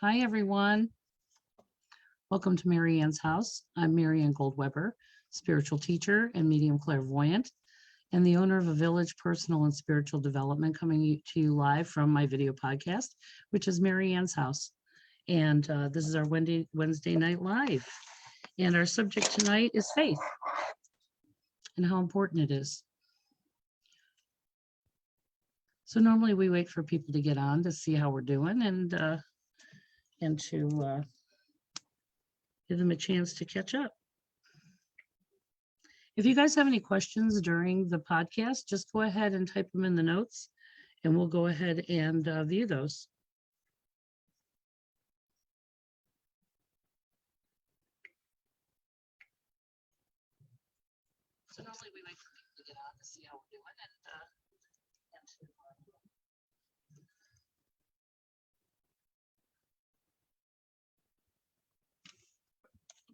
Hi, everyone. Welcome to Marianne's house. I'm Marianne Goldweber, spiritual teacher and medium clairvoyant, and the owner of a village personal and spiritual development coming to you live from my video podcast, which is Marianne's house. And this is our Wednesday night live. And our subject tonight is faith and how important it is. So normally we wait for people to get on to see how we're doing and to give them a chance to catch up. If you guys have any questions during the podcast, just go ahead and type them in the notes and we'll go ahead and view those. So normally we wait for people to get on to see how we're doing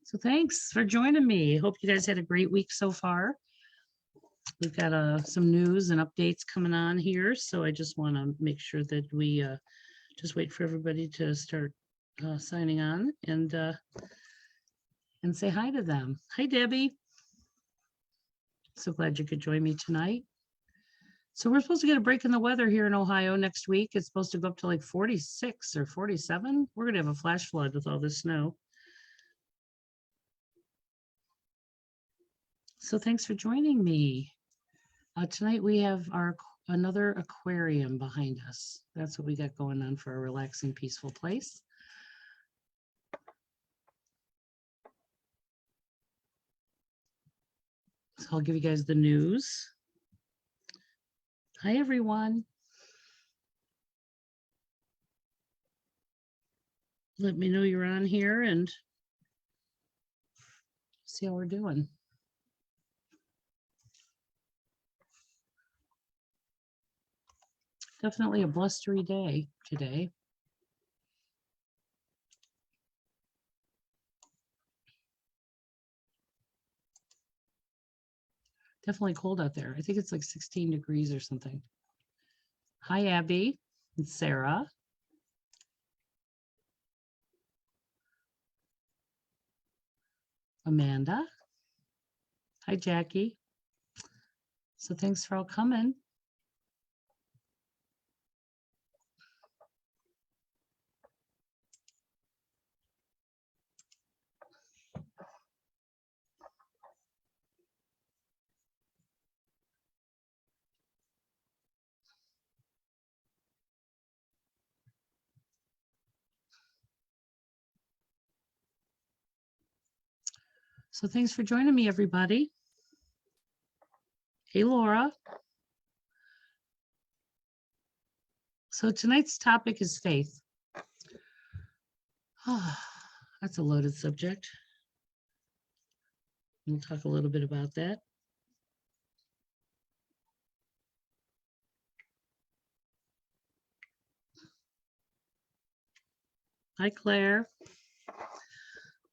So thanks for joining me. Hope you guys had a great week so far. We've got some news and updates coming on here, so I just want to make sure that we just wait for everybody to start signing on and say hi to them. Hi, Debbie. So glad you could join me tonight. So we're supposed to get a break in the weather here in Ohio next week. It's supposed to go up to like 46 or 47. We're going to have a flash flood with all this snow. So thanks for joining me. Tonight we have another aquarium behind us. That's what we got going on for a relaxing, peaceful place. So I'll give you guys the news. Hi, everyone. Let me know you're on here and see how we're doing. Definitely a blustery day today. Definitely cold out there. I think it's like 16 degrees or something. Hi, Abby and Sarah. Amanda. Hi, Jackie. So thanks for all coming. So thanks for joining me, everybody. Hey, Laura. So tonight's topic is faith. That's a loaded subject. We'll talk a little bit about that. Hi, Claire.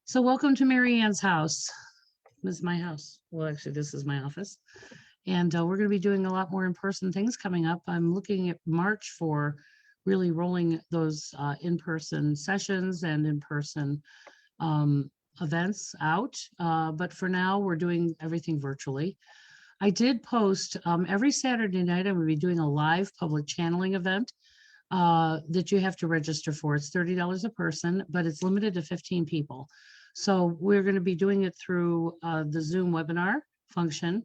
So welcome to Marianne's house. This is my house. Well, actually, this is my office. And we're going to be doing a lot more in-person things coming up. I'm looking at March for really rolling those in-person sessions and in-person events out. But for now, we're doing everything virtually. I did post every Saturday night, I'm going to be doing a live public channeling event that you have to register for. It's $30 a person, but it's limited to 15 people. So we're going to be doing it through the Zoom webinar function.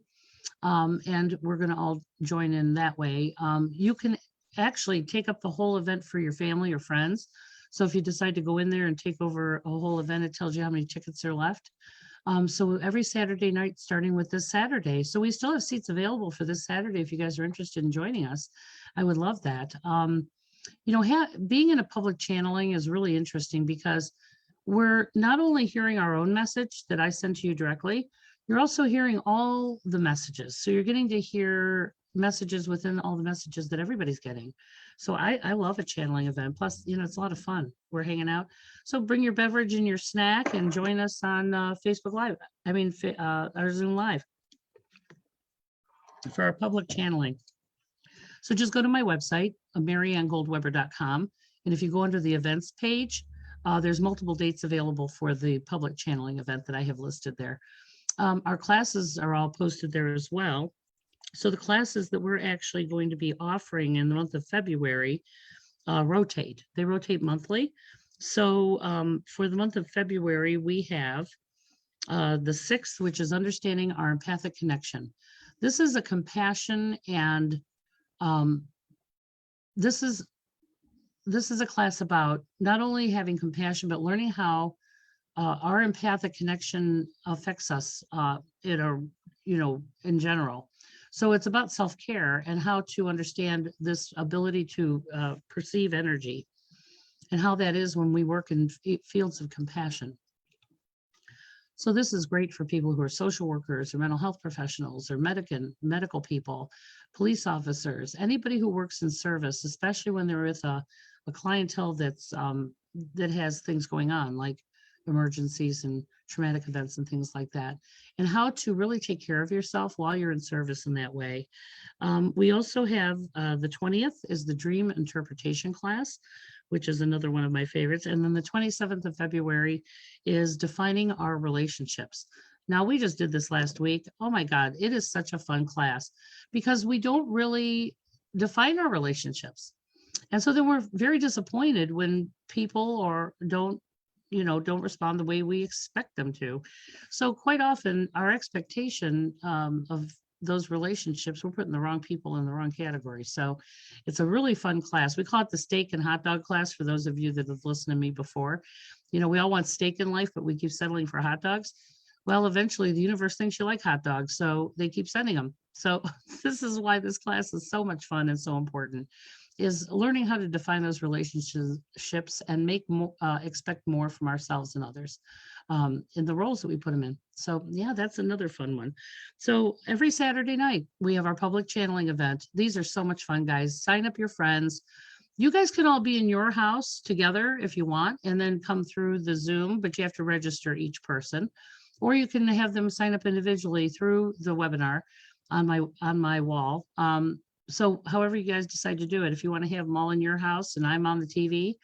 And we're going to all join in that way. You can actually take up the whole event for your family or friends. So if you decide to go in there and take over a whole event, it tells you how many tickets are left. So every Saturday night, starting with this Saturday. So we still have seats available for this Saturday. If you guys are interested in joining us, I would love that. Being in a public channeling is really interesting because we're not only hearing our own message that I send to you directly, you're also hearing all the messages. So you're getting to hear messages within all the messages that everybody's getting. So I love a channeling event. Plus, it's a lot of fun. We're hanging out. So bring your beverage and your snack and join us on Facebook Live. Our Zoom Live for our public channeling. So just go to my website, mariannegoldweber.com. And if you go under the events page, there's multiple dates available for the public channeling event that I have listed there. Our classes are all posted there as well. So the classes that we're actually going to be offering in the month of February rotate. They rotate monthly. So for the month of February, we have the 6th, which is understanding our empathic connection. This is a compassion and this is a class about not only having compassion, but learning how our empathic connection affects us in general. So it's about self-care and how to understand this ability to perceive energy and how that is when we work in fields of compassion. So this is great for people who are social workers or mental health professionals or medical people, police officers, anybody who works in service, especially when they're with a clientele that has things going on like emergencies and traumatic events and things like that, and how to really take care of yourself while you're in service in that way. We also have the 20th is the dream interpretation class, which is another one of my favorites. And then the 27th of February is defining our relationships. Now, we just did this last week. Oh my God, it is such a fun class because we don't really define our relationships. And so then we're very disappointed when people don't respond the way we expect them to. So quite often our expectation of those relationships, we're putting the wrong people in the wrong category. So it's a really fun class. We call it the steak and hot dog class for those of you that have listened to me before. We all want steak in life, but we keep settling for hot dogs. Well, eventually the universe thinks you like hot dogs, so they keep sending them. So this is why this class is so much fun and so important, is learning how to define those relationships and expect more from ourselves and others in the roles that we put them in. So yeah, that's another fun one. So every Saturday night, we have our public channeling event. These are so much fun, guys. Sign up your friends. You guys can all be in your house together if you want, and then come through the Zoom, but you have to register each person. Or you can have them sign up individually through the webinar on my wall. So however you guys decide to do it, if you want to have them all in your house and I'm on the TV,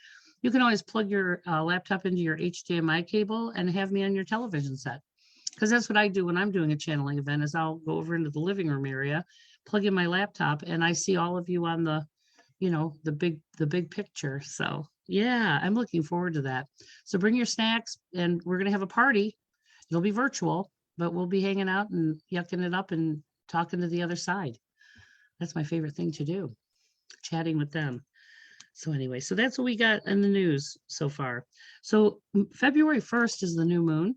you can always plug your laptop into your HDMI cable and have me on your television set. Because that's what I do when I'm doing a channeling event, is I'll go over into the living room area, plug in my laptop, and I see all of you on the big picture. So yeah, I'm looking forward to that. So bring your snacks and we're going to have a party. It'll be virtual, but we'll be hanging out and yucking it up and talking to the other side. That's my favorite thing to do, chatting with them. So anyway, so that's what we got in the news so far. So February 1st is the new moon,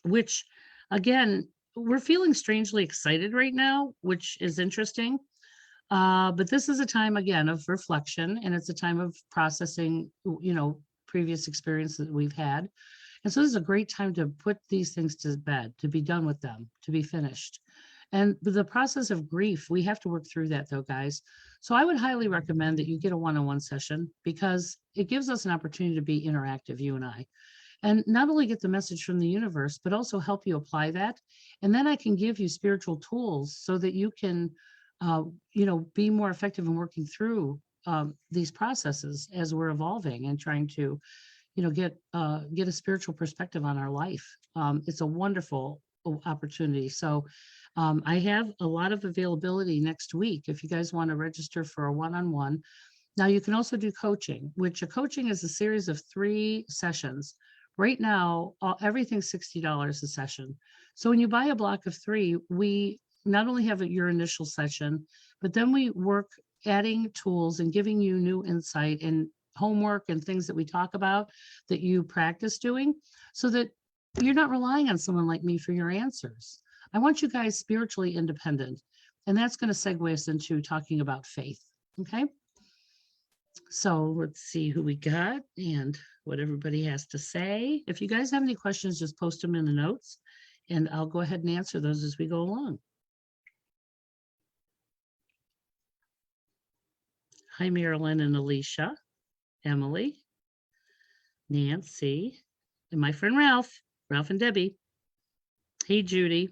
which again, we're feeling strangely excited right now, which is interesting. But this is a time again of reflection, and it's a time of processing, previous experience that we've had. And so this is a great time to put these things to bed, to be done with them, to be finished. And the process of grief, we have to work through that though, guys. So I would highly recommend that you get a one-on-one session, because it gives us an opportunity to be interactive, you and I, and not only get the message from the universe, but also help you apply that. And then I can give you spiritual tools so that you can, be more effective in working through these processes as we're evolving and trying to, get a spiritual perspective on our life. It's a wonderful opportunity. So I have a lot of availability next week if you guys want to register for a one-on-one. Now you can also do coaching, which a coaching is a series of 3 sessions. Right now, everything's $60 a session. So when you buy a block of 3, we not only have your initial session, but then we work adding tools and giving you new insight and homework and things that we talk about that you practice doing, so that you're not relying on someone like me for your answers. I want you guys spiritually independent. And that's going to segue us into talking about faith. Okay. So let's see who we got and what everybody has to say. If you guys have any questions, just post them in the notes and I'll go ahead and answer those as we go along. Hi, Marilyn and Alicia, Emily, Nancy, and my friend Ralph and Debbie. Hey, Judy.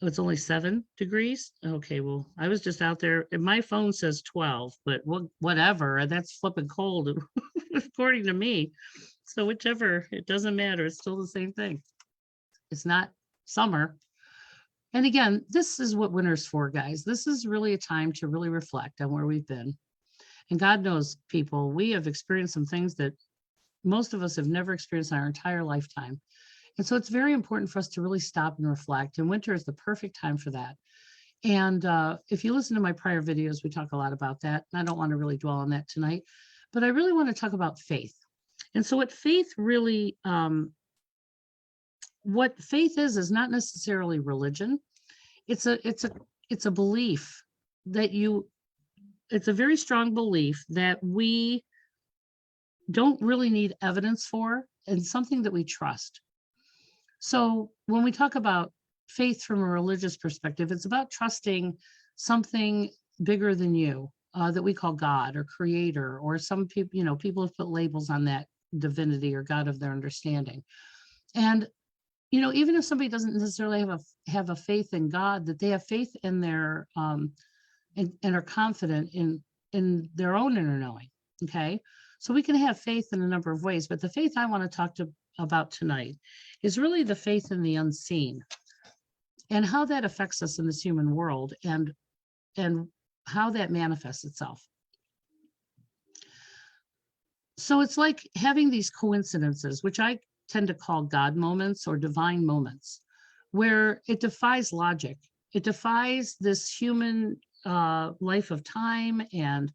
Oh, it's only 7 degrees? Okay, well, I was just out there and my phone says 12, but whatever, that's flipping cold according to me. So whichever, it doesn't matter. It's still the same thing. It's not summer. And again, this is what winter's for, guys. This is really a time to really reflect on where we've been. And God knows, people, we have experienced some things that most of us have never experienced in our entire lifetime. And so it's very important for us to really stop and reflect. And winter is the perfect time for that. And if you listen to my prior videos, we talk a lot about that. And I don't want to really dwell on that tonight, but I really want to talk about faith. And so what faith is not necessarily religion. It's a belief that it's a very strong belief that we don't really need evidence for, and something that we trust. So when we talk about faith from a religious perspective, it's about trusting something bigger than you, that we call God or creator, or some people, people have put labels on that divinity or God of their understanding. And, even if somebody doesn't necessarily have a faith in God, that they have faith in their, and are confident in their own inner knowing. Okay. So we can have faith in a number of ways, but the faith I want to talk about tonight is really the faith in the unseen and how that affects us in this human world, and how that manifests itself. So it's like having these coincidences, which I tend to call God moments or divine moments, where it defies logic. It defies this human life of time and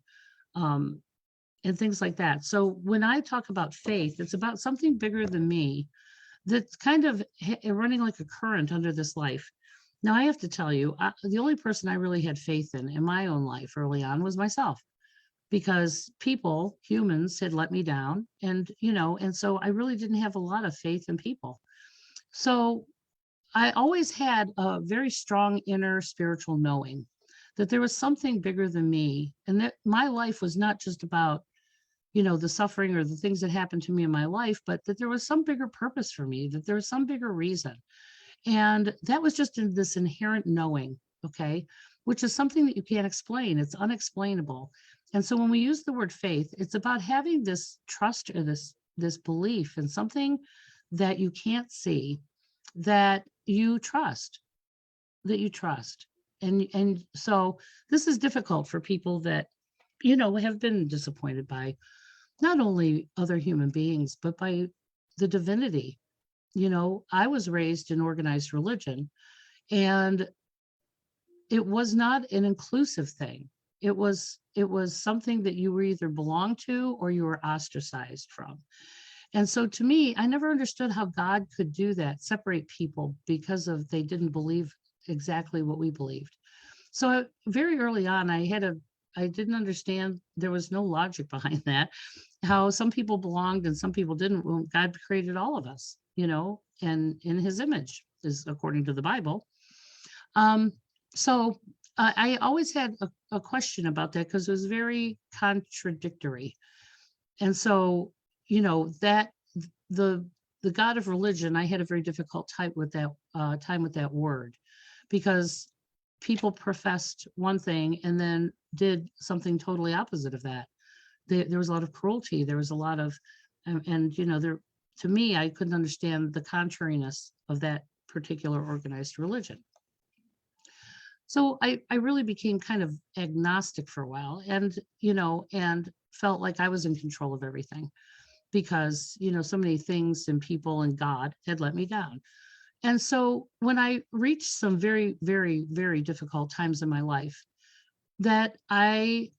things like that. So when I talk about faith, it's about something bigger than me that's kind of running like a current under this life. Now, I have to tell you, the only person I really had faith in my own life early on was myself, because humans had let me down. And so I really didn't have a lot of faith in people. So I always had a very strong inner spiritual knowing that there was something bigger than me, and that my life was not just about the suffering or the things that happened to me in my life, but that there was some bigger purpose for me, that there was some bigger reason. And that was just in this inherent knowing, okay, which is something that you can't explain. It's unexplainable. And so when we use the word faith, it's about having this trust or this belief in something that you can't see, that you trust, And so this is difficult for people that, have been disappointed by not only other human beings, but by the divinity. I was raised in organized religion, and it was not an inclusive thing. It was something that you were either belonged to or you were ostracized from. And so to me, I never understood how God could do that, separate people because they didn't believe exactly what we believed. So very early on, I didn't understand. There was no logic behind that, how some people belonged and some people didn't. Well, God created all of us, and in his image, is according to the Bible. So I always had a question about that, because it was very contradictory. And so, that the God of religion, I had a very difficult time with that word, because people professed one thing and then did something totally opposite of that. There was a lot of cruelty. There was a lot of, there, to me, I couldn't understand the contrariness of that particular organized religion. So I really became kind of agnostic for a while, and felt like I was in control of everything, because so many things and people and God had let me down. And so when I reached some very, very, very difficult times in my life, that I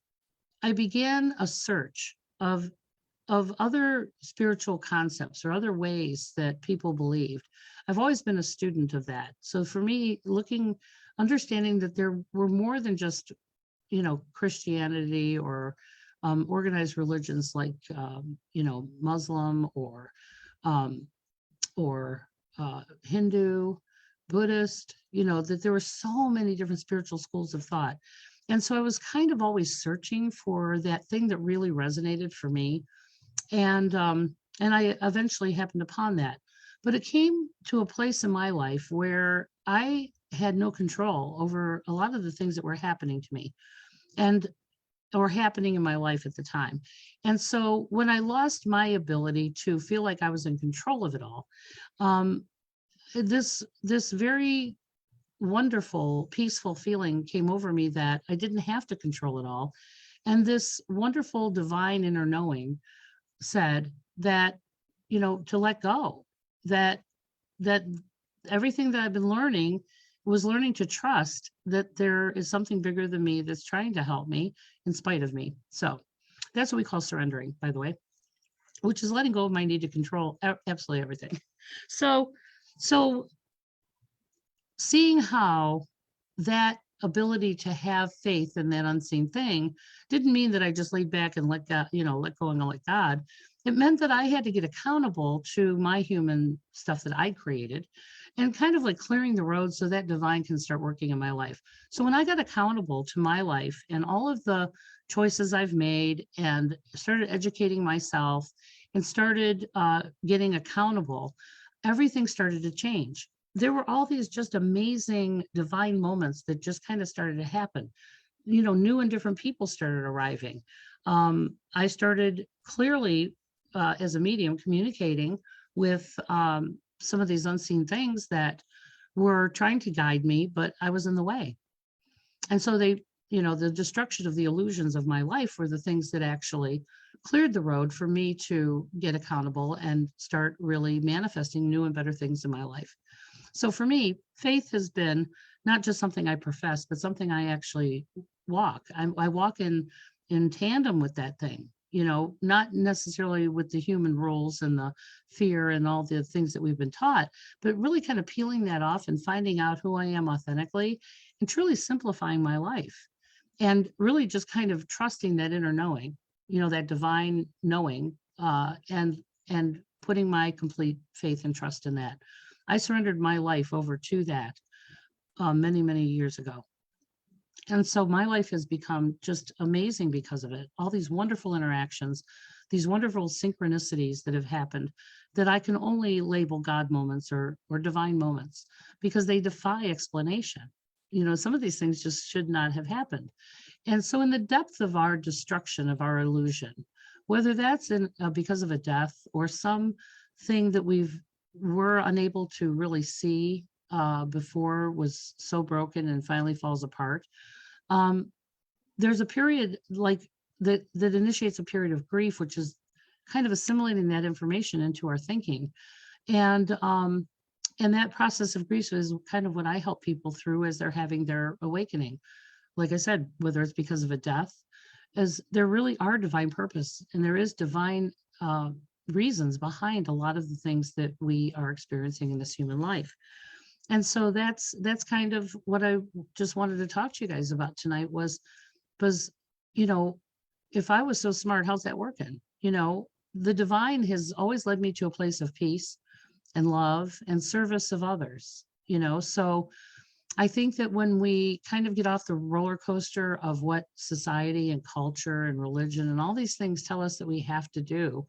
began a search of other spiritual concepts or other ways that people believed. I've always been a student of that. So for me, understanding that there were more than just, Christianity or organized religions like, Muslim or Hindu, Buddhist, that there were so many different spiritual schools of thought. And so I was kind of always searching for that thing that really resonated for me. And I eventually happened upon that. But it came to a place in my life where I had no control over a lot of the things that were happening to me and or happening in my life at the time. And so when I lost my ability to feel like I was in control of it all, um, this very wonderful, peaceful feeling came over me that I didn't have to control it all. And this wonderful divine inner knowing said that, to let go, that that everything that I've been learning was learning to trust that there is something bigger than me that's trying to help me in spite of me. So that's what we call surrendering, by the way, which is letting go of my need to control absolutely everything. So, so seeing how that ability to have faith in that unseen thing didn't mean that I just laid back and let God, let go and let God. It meant that I had to get accountable to my human stuff that I created and kind of like clearing the road so that divine can start working in my life. So when I got accountable to my life and all of the choices I've made and started educating myself and started getting accountable, everything started to change. There were all these just amazing divine moments that just kind of started to happen. New and different people started arriving. I started clearly as a medium communicating with some of these unseen things that were trying to guide me, but I was in the way. And so the destruction of the illusions of my life were the things that actually cleared the road for me to get accountable and start really manifesting new and better things in my life. So for me, faith has been not just something I profess, but something I actually walk. I walk in tandem with that thing, not necessarily with the human rules and the fear and all the things that we've been taught, but really kind of peeling that off and finding out who I am authentically and truly simplifying my life and really just kind of trusting that inner knowing, that divine knowing, and putting my complete faith and trust in that. I surrendered my life over to that many, many years ago. And so my life has become just amazing because of it. All these wonderful interactions, these wonderful synchronicities that have happened that I can only label God moments or divine moments because they defy explanation. Some of these things just should not have happened. And so in the depth of our destruction of our illusion, whether that's because of a death or some thing that were unable to really see before was so broken and finally falls apart, there's a period like that initiates a period of grief, which is kind of assimilating that information into our thinking. And that process of grief is kind of what I help people through as they're having their awakening. Like I said, whether it's because of a death, as there really are divine purpose and there is divine reasons behind a lot of the things that we are experiencing in this human life. And so that's kind of what I just wanted to talk to you guys about tonight was, if I was so smart, how's that working? The divine has always led me to a place of peace and love and service of others, so I think that when we kind of get off the roller coaster of what society and culture and religion and all these things tell us that we have to do,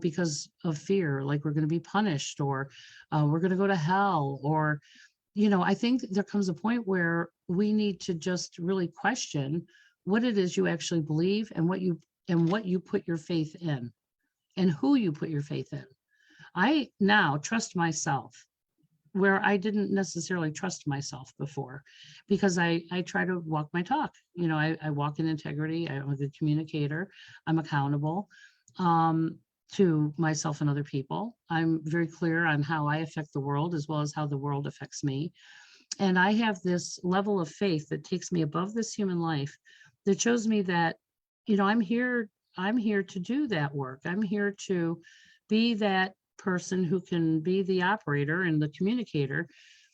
because of fear, like we're going to be punished or we're going to go to hell, or, I think there comes a point where we need to just really question what it is you actually believe and what you put your faith in and who you put your faith in. I now trust myself where I didn't necessarily trust myself before, because I try to walk my talk. I walk in integrity. I'm a good communicator. I'm accountable to myself and other people. I'm very clear on how I affect the world as well as how the world affects me. And I have this level of faith that takes me above this human life that shows me that, I'm here to do that work. I'm here to be that person who can be the operator and the communicator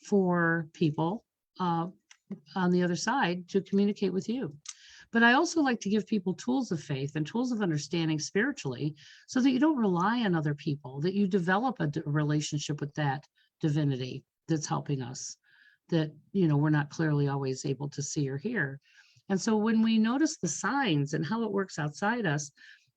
for people on the other side to communicate with you. But I also like to give people tools of faith and tools of understanding spiritually so that you don't rely on other people, that you develop a relationship with that divinity that's helping us, that, we're not clearly always able to see or hear. And so when we notice the signs and how it works outside us,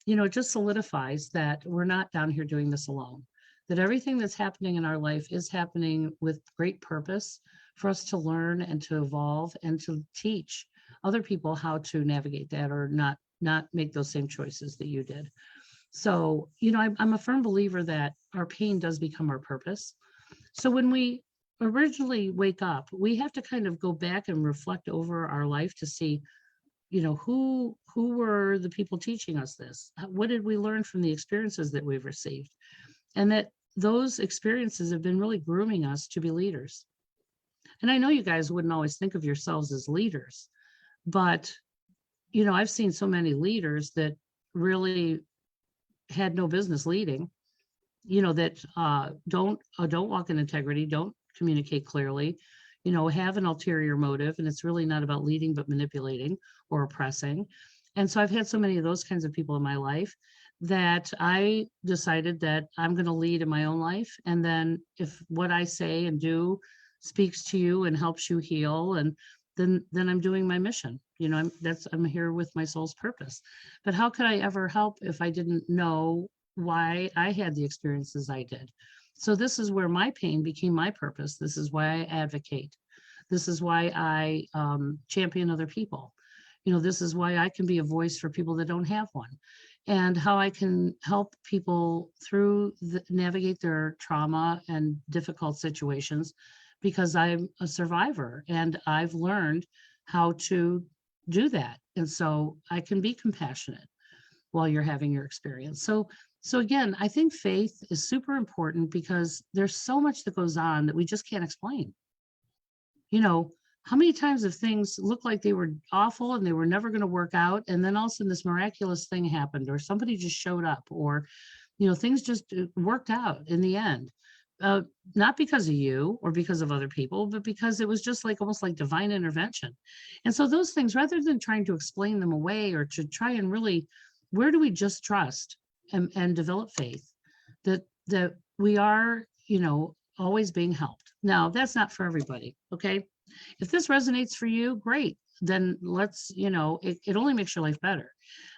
it just solidifies that we're not down here doing this alone, that everything that's happening in our life is happening with great purpose for us to learn and to evolve and to teach other people how to navigate that or not make those same choices that you did. So, I'm a firm believer that our pain does become our purpose. So when we originally wake up, we have to kind of go back and reflect over our life to see, who were the people teaching us this? What did we learn from the experiences that we've received? And that those experiences have been really grooming us to be leaders. And I know you guys wouldn't always think of yourselves as leaders, but I've seen so many leaders that really had no business leading, that don't walk in integrity, don't communicate clearly, have an ulterior motive, and it's really not about leading but manipulating or oppressing. And so I've had so many of those kinds of people in my life that I decided that I'm going to lead in my own life. And then if what I say and do speaks to you and helps you heal, and then I'm doing my mission. I'm here with my soul's purpose. But how could I ever help if I didn't know why I had the experiences I did? So this is where my pain became my purpose. This is why I advocate. This is why I champion other people. This is why I can be a voice for people that don't have one, and how I can help people navigate their trauma and difficult situations, because I'm a survivor and I've learned how to do that. And so I can be compassionate while you're having your experience. So again, I think faith is super important because there's so much that goes on that we just can't explain. How many times have things looked like they were awful and they were never going to work out, and then all of a sudden this miraculous thing happened, or somebody just showed up, or things just worked out in the end. Not because of you or because of other people, but because it was just like almost like divine intervention. And so those things, rather than trying to explain them away or to try and really, where do we just trust and develop faith that we are, always being helped? Now, that's not for everybody. Okay. If this resonates for you, great. Then let's, it only makes your life better.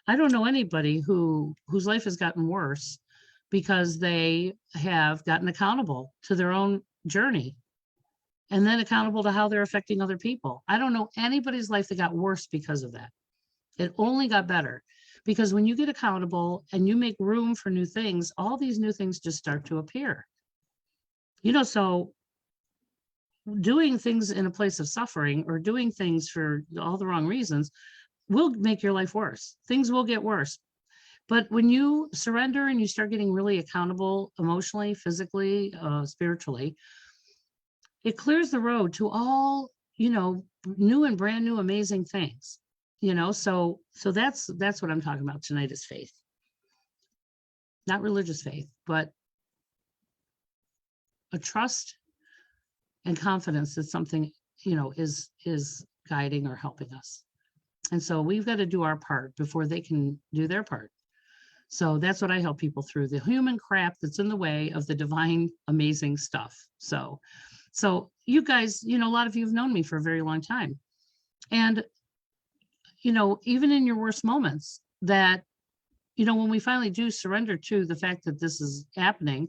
I don't know anybody whose life has gotten worse because they have gotten accountable to their own journey and then accountable to how they're affecting other people. I don't know anybody's life that got worse because of that. It only got better, because when you get accountable and you make room for new things, all these new things just start to appear. So doing things in a place of suffering or doing things for all the wrong reasons will make your life worse. Things will get worse. But when you surrender and you start getting really accountable emotionally, physically, spiritually, it clears the road to all, new and brand new, amazing things. So that's what I'm talking about tonight, is faith. Not religious faith, but a trust and confidence that something, is guiding or helping us. And so we've got to do our part before they can do their part. So that's what I help people through, the human crap that's in the way of the divine, amazing stuff. So you guys, a lot of you have known me for a very long time. And, even in your worst moments, that, when we finally do surrender to the fact that this is happening,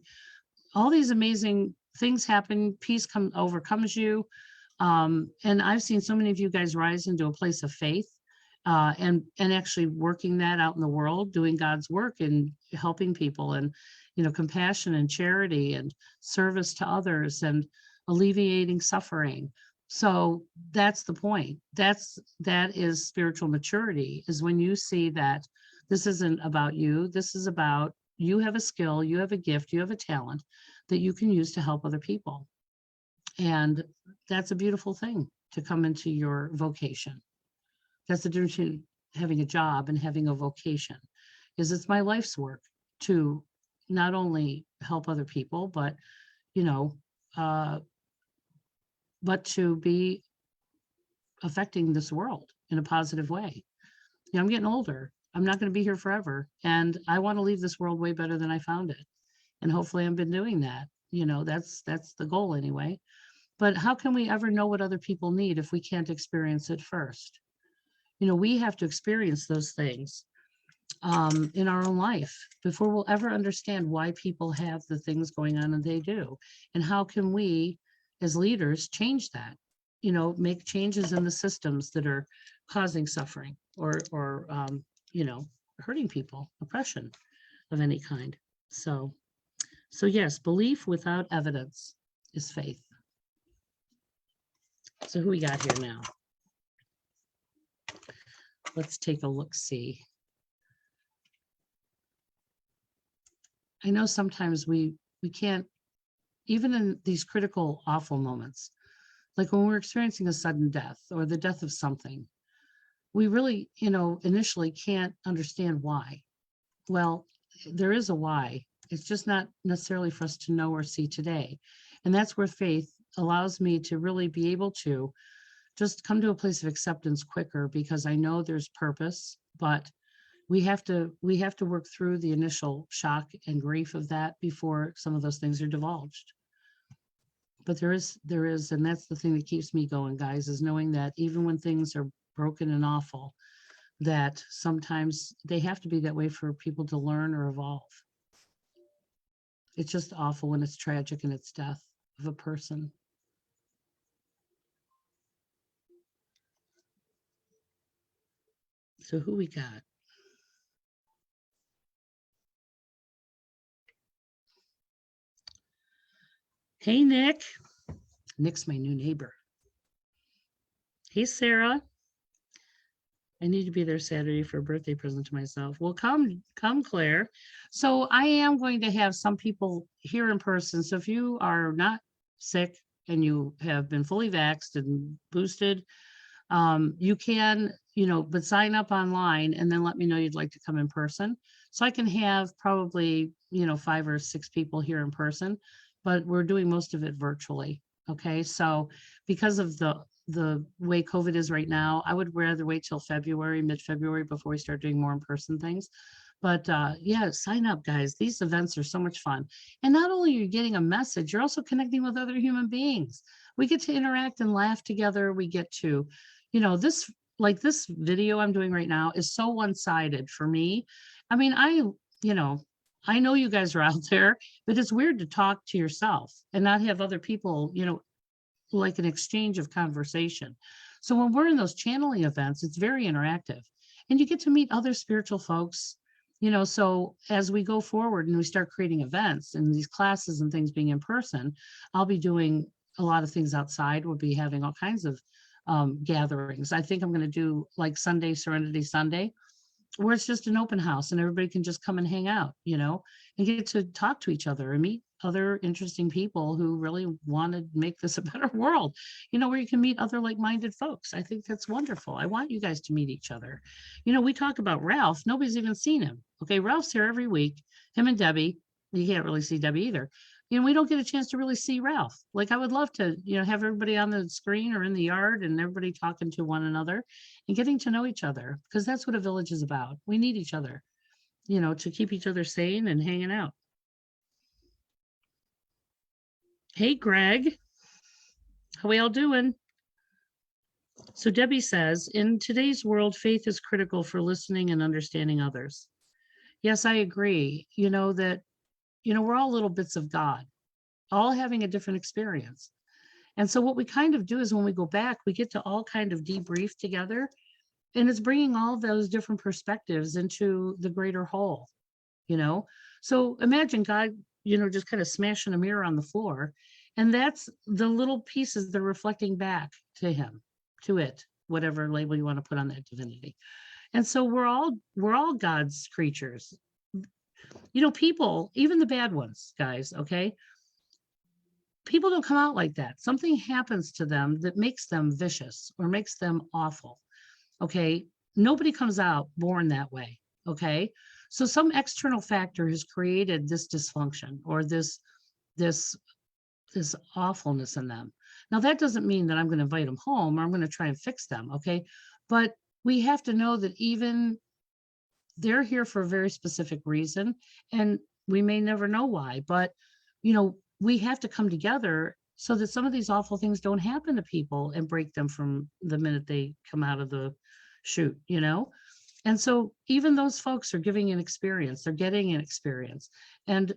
all these amazing things happen, peace overcomes you. And I've seen so many of you guys rise into a place of faith. And actually working that out in the world, doing God's work and helping people, and, compassion and charity and service to others and alleviating suffering. So that's the point. That is spiritual maturity, is when you see that this isn't about you. This is about, you have a skill, you have a gift, you have a talent that you can use to help other people. And that's a beautiful thing to come into your vocation. That's the difference between having a job and having a vocation, is it's my life's work to not only help other people, but, but to be affecting this world in a positive way. I'm getting older. I'm not going to be here forever. And I want to leave this world way better than I found it. And hopefully I've been doing that. That's the goal anyway. But how can we ever know what other people need if we can't experience it first? We have to experience those things in our own life before we'll ever understand why people have the things going on and they do. And how can we as leaders, change that, make changes in the systems that are causing suffering or hurting people, oppression of any kind. So yes, belief without evidence is faith. So who we got here now? Let's take a look, see. I know sometimes we can't, even in these critical, awful moments, like when we're experiencing a sudden death or the death of something, we really, initially can't understand why. Well, there is a why. It's just not necessarily for us to know or see today. And that's where faith allows me to really be able to just come to a place of acceptance quicker, because I know there's purpose, but we have to work through the initial shock and grief of that before some of those things are divulged. But there is, and that's the thing that keeps me going, guys, is knowing that even when things are broken and awful, that sometimes they have to be that way for people to learn or evolve. It's just awful when it's tragic and it's death of a person. So who we got? Hey, Nick. Nick's my new neighbor. Hey, Sarah. I need to be there Saturday for a birthday present to myself. Well, come, Claire. So I am going to have some people here in person. So if you are not sick and you have been fully vaxxed and boosted, you can, but sign up online and then let me know you'd like to come in person. So I can have probably, 5 or 6 people here in person, but we're doing most of it virtually. Okay. So because of the way COVID is right now, I would rather wait till February, mid-February, before we start doing more in-person things. But yeah, sign up, guys. These events are so much fun. And not only are you getting a message, you're also connecting with other human beings. We get to interact and laugh together. We get to, this video I'm doing right now is so one-sided for me. I mean, I know you guys are out there, but it's weird to talk to yourself and not have other people, like an exchange of conversation. So when we're in those channeling events, it's very interactive and you get to meet other spiritual folks, so as we go forward and we start creating events and these classes and things being in person, I'll be doing a lot of things outside. We'll be having all kinds of gatherings. I think I'm going to do like Sunday, Serenity Sunday, where it's just an open house and everybody can just come and hang out, and get to talk to each other and meet other interesting people who really want to make this a better world, where you can meet other like-minded folks. I think that's wonderful. I want you guys to meet each other. We talk about Ralph. Nobody's even seen him. Okay, Ralph's here every week. Him and Debbie. You can't really see Debbie either. We don't get a chance to really see Ralph. Like I would love to, have everybody on the screen or in the yard and everybody talking to one another and getting to know each other, because that's what a village is about. We need each other, to keep each other sane and hanging out. Hey, Greg, how we all doing? So Debbie says, in today's world, faith is critical for listening and understanding others. Yes, I agree. That, we're all little bits of God, all having a different experience. And so what we kind of do is when we go back, we get to all kind of debrief together, and it's bringing all those different perspectives into the greater whole, So imagine God, just kind of smashing a mirror on the floor, and that's the little pieces that are reflecting back to him, to it, whatever label you want to put on that divinity. And so we're all God's creatures. People, even the bad ones, guys, okay? People don't come out like that. Something happens to them that makes them vicious or makes them awful. Okay. Nobody comes out born that way. Okay. So some external factor has created this dysfunction or this awfulness in them. Now, that doesn't mean that I'm going to invite them home or I'm going to try and fix them. Okay. But we have to know that even they're here for a very specific reason, and we may never know why, but we have to come together so that some of these awful things don't happen to people and break them from the minute they come out of the chute, And so even those folks are giving an experience, they're getting an experience. And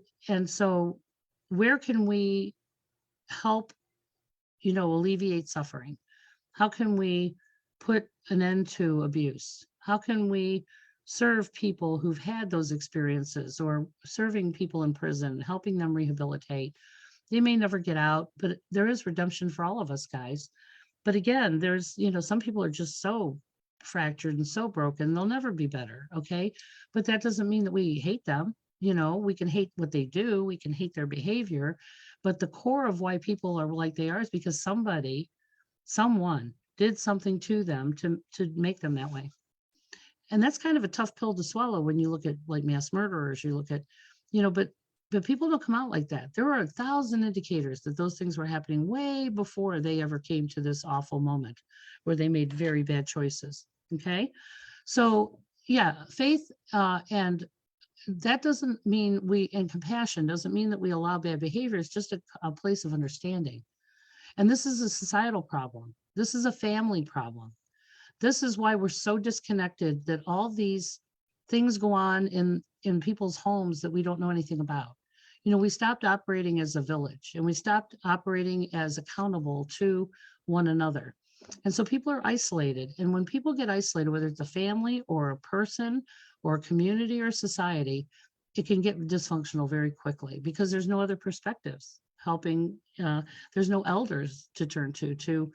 so where can we help alleviate suffering? How can we put an end to abuse? How can we serve people who've had those experiences, or serving people in prison, helping them rehabilitate? They may never get out, but there is redemption for all of us, guys. But again, there's, some people are just so fractured and so broken, they'll never be better. Okay. But that doesn't mean that we hate them. We can hate what they do, we can hate their behavior, but the core of why people are like they are is because someone did something to them to make them that way. And that's kind of a tough pill to swallow when you look at like mass murderers. You look at, but people don't come out like that. There are 1,000 indicators that those things were happening way before they ever came to this awful moment where they made very bad choices. Okay. So yeah, faith, and that doesn't mean and compassion doesn't mean that we allow bad behavior. It's just a place of understanding. And this is a societal problem. This is a family problem. This is why we're so disconnected, that all these things go on in people's homes that we don't know anything about. We stopped operating as a village, and we stopped operating as accountable to one another. And so people are isolated. And when people get isolated, whether it's a family or a person or a community or society, it can get dysfunctional very quickly because there's no other perspectives helping. There's no elders to turn to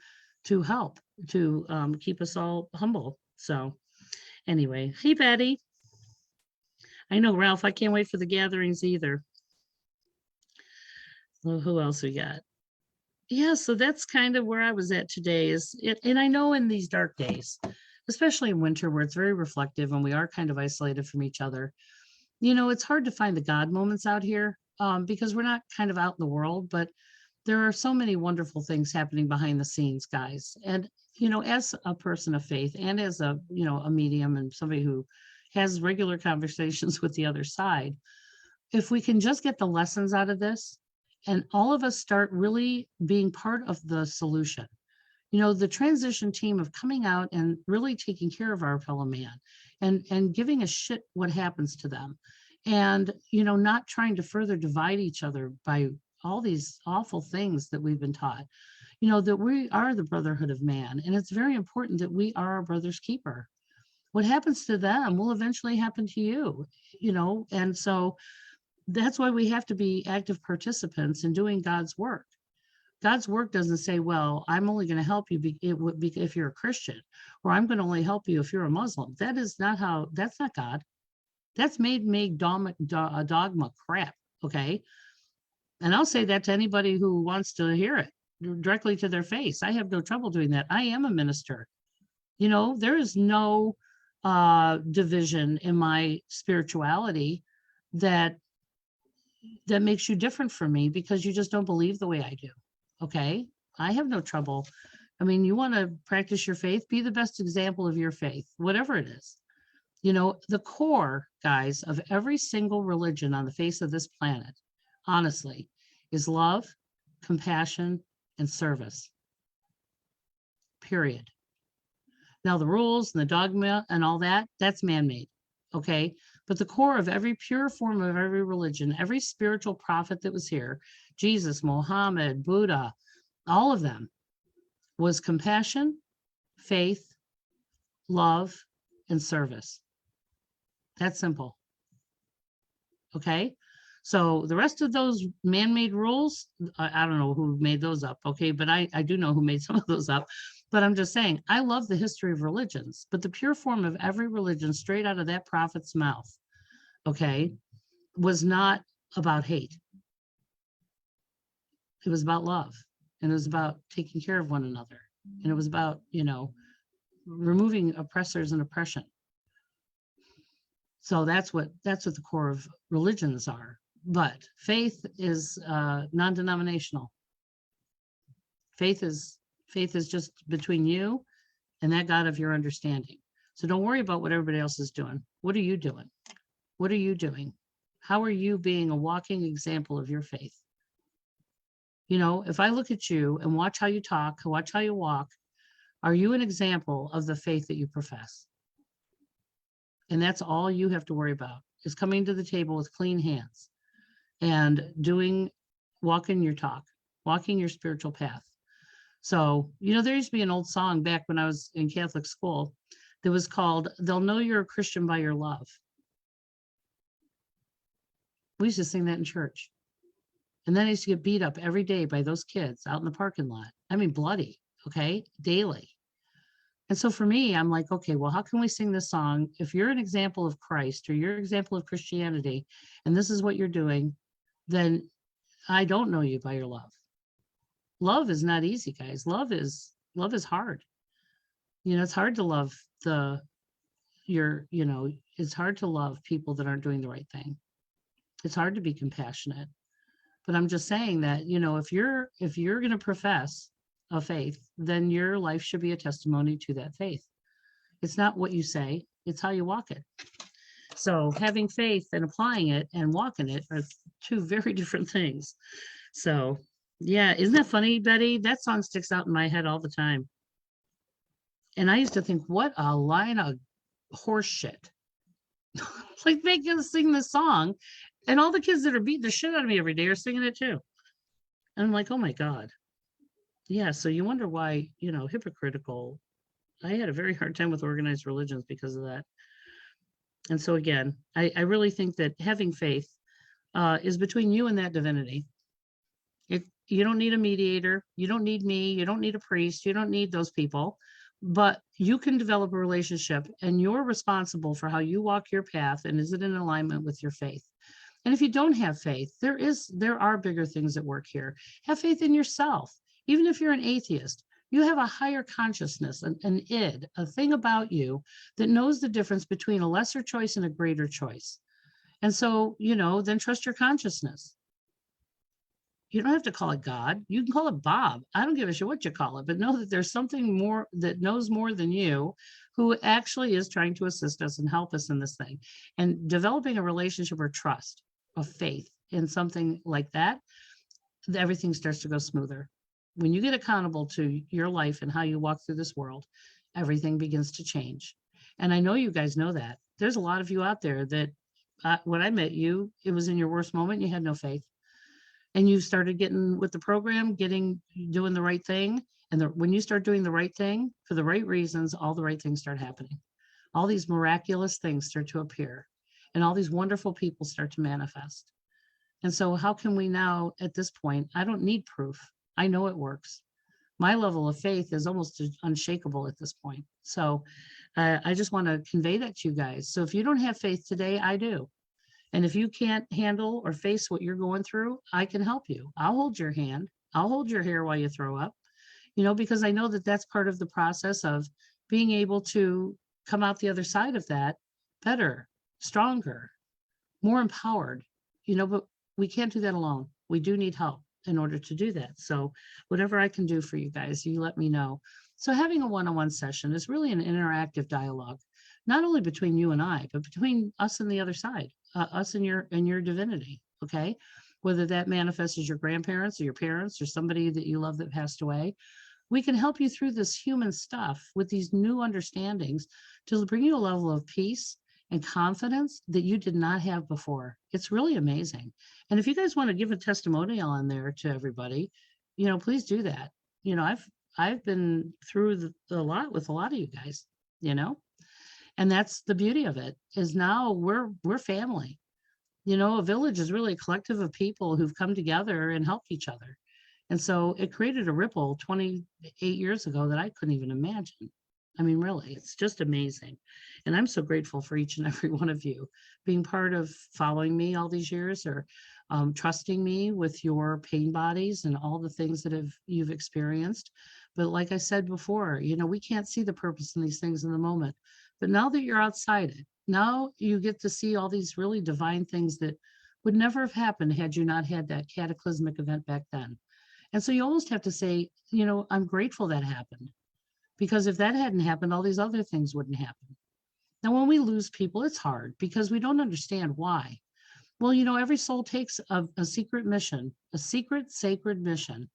help, to keep us all humble. So anyway, hey, Patty. I know, Ralph, I can't wait for the gatherings either. Well, who else we got? Yeah, so that's kind of where I was at today. And I know in these dark days, especially in winter where it's very reflective and we are kind of isolated from each other, it's hard to find the God moments out here, because we're not kind of out in the world, but there are so many wonderful things happening behind the scenes, guys. And, as a person of faith and as a medium and somebody who has regular conversations with the other side, if we can just get the lessons out of this and all of us start really being part of the solution, the transition team of coming out and really taking care of our fellow man and giving a shit what happens to them, and, not trying to further divide each other by all these awful things that we've been taught, that we are the brotherhood of man. And it's very important that we are our brother's keeper. What happens to them will eventually happen to you, and so that's why we have to be active participants in doing God's work. God's work doesn't say, well, I'm only going to help you if you're a Christian, or I'm going to only help you if you're a Muslim. That's not God. That's made dogma crap. Okay. And I'll say that to anybody who wants to hear it directly to their face. I have no trouble doing that. I am a minister. There is no division in my spirituality that makes you different from me because you just don't believe the way I do. Okay. I have no trouble. I mean, you want to practice your faith, be the best example of your faith, whatever it is. The core, guys, of every single religion on the face of this planet, honestly, is love, compassion, and service. Period. Now, the rules and the dogma and all that, that's man-made. Okay. But the core of every pure form of every religion, every spiritual prophet that was here, Jesus, Mohammed, Buddha, all of them, was compassion, faith, love, and service. That's simple. Okay. So the rest of those man-made rules, I don't know who made those up. Okay. But I do know who made some of those up. But I'm just saying, I love the history of religions, but the pure form of every religion straight out of that prophet's mouth, okay, was not about hate. It was about love, and it was about taking care of one another. And it was about, removing oppressors and oppression. So that's what the core of religions are. But faith is non-denominational. Faith is just between you and that God of your understanding. So don't worry about what everybody else is doing. What are you doing? What are you doing? How are you being a walking example of your faith? If I look at you and watch how you talk, watch how you walk, are you an example of the faith that you profess? And that's all you have to worry about, is coming to the table with clean hands and walking your talk, walking your spiritual path. So, there used to be an old song back when I was in Catholic school that was called, "They'll know you're a Christian by your love." We used to sing that in church. And then I used to get beat up every day by those kids out in the parking lot. I mean, bloody, okay, daily. And so for me, I'm like, okay, well, how can we sing this song? If you're an example of Christ or you're an example of Christianity, and this is what you're doing, then I don't know you by your love. Love is not easy, guys. Love is hard. It's hard to love it's hard to love people that aren't doing the right thing. It's hard to be compassionate. But I'm just saying that, if you're going to profess a faith, then your life should be a testimony to that faith. It's not what you say, it's how you walk it. So having faith and applying it and walking it are two very different things. So yeah, isn't that funny, Betty? That song sticks out in my head all the time. And I used to think, what a line of horse shit. Like, make us sing this song. And all the kids that are beating the shit out of me every day are singing it too. And I'm like, oh my God. Yeah. So you wonder why, hypocritical. I had a very hard time with organized religions because of that. And so again, I really think that having faith is between you and that divinity. You don't need a mediator. You don't need me. You don't need a priest. You don't need those people. But you can develop a relationship, and you're responsible for how you walk your path, and is it in alignment with your faith? And if you don't have faith, there are bigger things at work here. Have faith in yourself. Even if you're an atheist, you have a higher consciousness, an id, a thing about you that knows the difference between a lesser choice and a greater choice. And so, then trust your consciousness. You don't have to call it God. You can call it Bob. I don't give a shit what you call it, but know that there's something more that knows more than you, who actually is trying to assist us and help us in this thing. And developing a relationship or trust of faith in something like that, everything starts to go smoother. When you get accountable to your life and how you walk through this world, everything begins to change. And I know you guys know that. There's a lot of you out there that when I met you, it was in your worst moment, you had no faith. And you started getting with the program, doing the right thing. And when you start doing the right thing for the right reasons, all the right things start happening. All these miraculous things start to appear, and all these wonderful people start to manifest. And so how can we now, at this point, I don't need proof. I know it works. My level of faith is almost unshakable at this point. So I just want to convey that to you guys. So if you don't have faith today, I do. And if you can't handle or face what you're going through, I can help you. I'll hold your hand. I'll hold your hair while you throw up, because I know that that's part of the process of being able to come out the other side of that better, stronger, more empowered, but we can't do that alone. We do need help in order to do that. So whatever I can do for you guys, you let me know. So having a one-on-one session is really an interactive dialogue, not only between you and I, but between us and the other side, us and your divinity. Okay. Whether that manifests as your grandparents or your parents or somebody that you love that passed away, we can help you through this human stuff with these new understandings to bring you a level of peace and confidence that you did not have before. It's really amazing. And if you guys want to give a testimonial on there to everybody, please do that. I've been through a lot with a lot of you guys, and that's the beauty of it, is now we're family. A village is really a collective of people who've come together and helped each other. And so it created a ripple 28 years ago that I couldn't even imagine. I mean, really, it's just amazing. And I'm so grateful for each and every one of you being part of following me all these years, or trusting me with your pain bodies and all the things that you've experienced. But like I said before, we can't see the purpose in these things in the moment. But now that you're outside it, now you get to see all these really divine things that would never have happened had you not had that cataclysmic event back then. And so you almost have to say, I'm grateful that happened. Because if that hadn't happened, all these other things wouldn't happen. Now, when we lose people, it's hard because we don't understand why. Well, every soul takes a secret mission, a secret, sacred mission.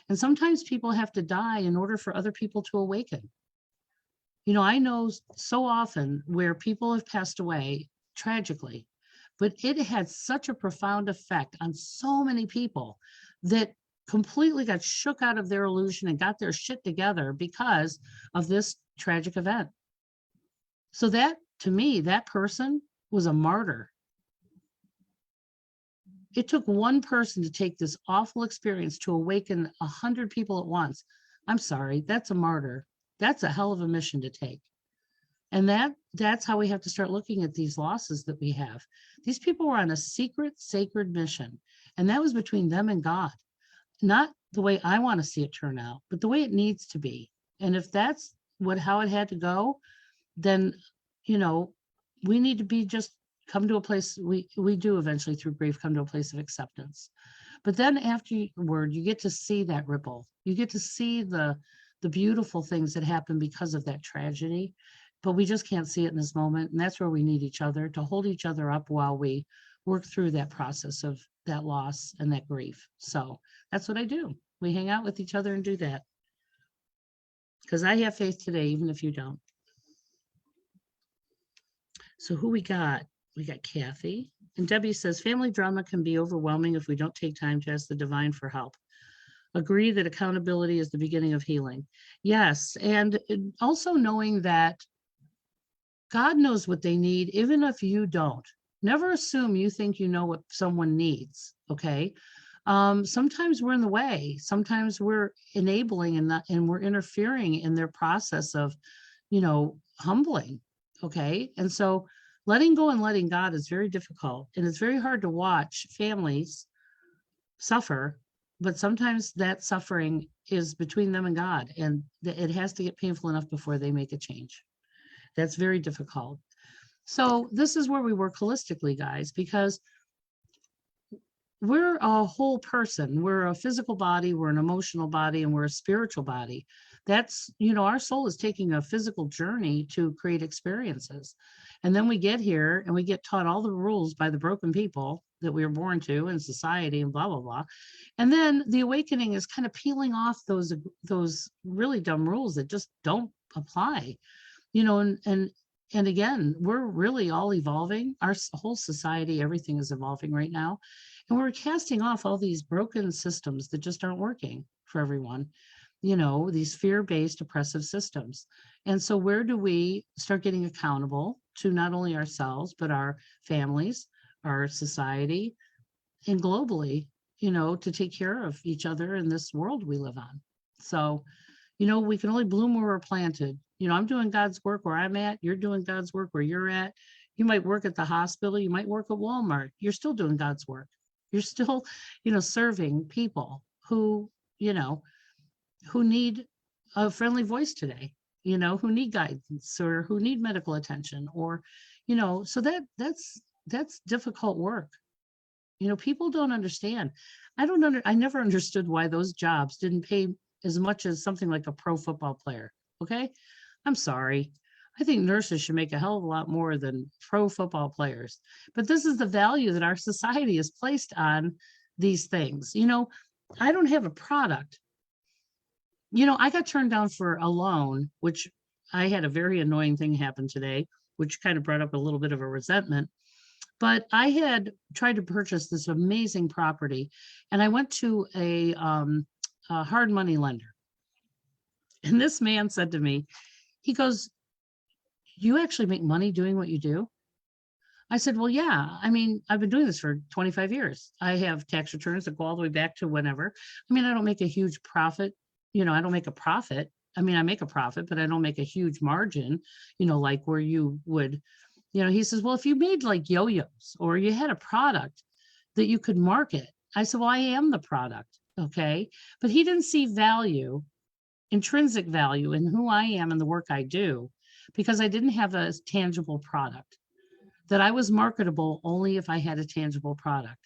And sometimes people have to die in order for other people to awaken. I know so often where people have passed away tragically, but it had such a profound effect on so many people that completely got shook out of their illusion and got their shit together because of this tragic event. So that, to me, that person was a martyr. It took one person to take this awful experience to awaken 100 people at once. I'm sorry, that's a martyr. That's a hell of a mission to take. And that's how we have to start looking at these losses that we have. These people were on a secret, sacred mission, and that was between them and God. Not the way I want to see it turn out, but the way it needs to be. And if that's how it had to go, then, we need to be just come to a place, we do eventually through grief come to a place of acceptance. But then afterward, you get to see that ripple. You get to see the beautiful things that happen because of that tragedy, but we just can't see it in this moment. And that's where we need each other to hold each other up while we work through that process of that loss and that grief. So that's what I do. We hang out with each other and do that. Because I have faith today, even if you don't. So who we got? We got Kathy. And Debbie says, family drama can be overwhelming if we don't take time to ask the divine for help. Agree that accountability is the beginning of healing. Yes. And also knowing that God knows what they need, even if you don't. Never assume you think you know what someone needs. Okay. Sometimes we're in the way. Sometimes we're enabling and we're interfering in their process of, humbling. Okay. And so letting go and letting God is very difficult. And it's very hard to watch families suffer, but sometimes that suffering is between them and God. And it has to get painful enough before they make a change. That's very difficult. So this is where we work holistically, guys, because we're a whole person. We're a physical body, we're an emotional body, and we're a spiritual body. That's, our soul is taking a physical journey to create experiences. And then we get here and we get taught all the rules by the broken people that we were born to in society and blah, blah, blah. And then the awakening is kind of peeling off those really dumb rules that just don't apply, and again, we're really all evolving. Our whole society, everything is evolving right now. And we're casting off all these broken systems that just aren't working for everyone, these fear-based oppressive systems. And so where do we start getting accountable to not only ourselves, but our families, our society, and globally, to take care of each other in this world we live on. So, we can only bloom where we're planted. I'm doing God's work where I'm at. You're doing God's work where you're at. You might work at the hospital. You might work at Walmart. You're still doing God's work. You're still, serving people who need a friendly voice today, who need guidance or who need medical attention or, so that's difficult work. People don't understand. I never understood why those jobs didn't pay as much as something like a pro football player. Okay. I'm sorry. I think nurses should make a hell of a lot more than pro football players. But this is the value that our society has placed on these things. I don't have a product. I got turned down for a loan, which I had a very annoying thing happen today, which kind of brought up a little bit of a resentment. But I had tried to purchase this amazing property, and I went to a hard money lender. And this man said to me, he goes, you actually make money doing what you do? I said, well, yeah. I mean, I've been doing this for 25 years. I have tax returns that go all the way back to whenever. I mean, I don't make a huge profit. I don't make a profit. I mean, I make a profit, but I don't make a huge margin, like where you would, he says, well, if you made like yo-yos or you had a product that you could market. I said, well, I am the product. Okay. But he didn't see value, intrinsic value in who I am and the work I do, because I didn't have a tangible product, that I was marketable only if I had a tangible product.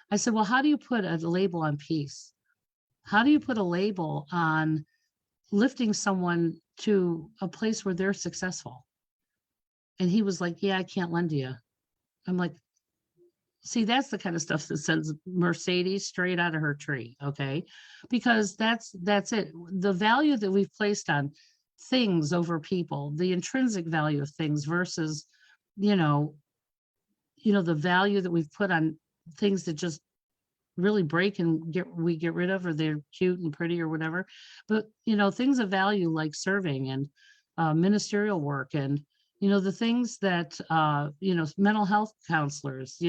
I said, well, how do you put a label on peace? How do you put a label on lifting someone to a place where they're successful? And he was like, yeah, I can't lend to you. I'm like, see, that's the kind of stuff that sends Mercedes straight out of her tree. Okay. Because that's it. The value that we've placed on things over people, the intrinsic value of things versus, the value that we've put on things that just really break and we get rid of, or they're cute and pretty or whatever. But things of value like serving and ministerial work, and the things that mental health counselors,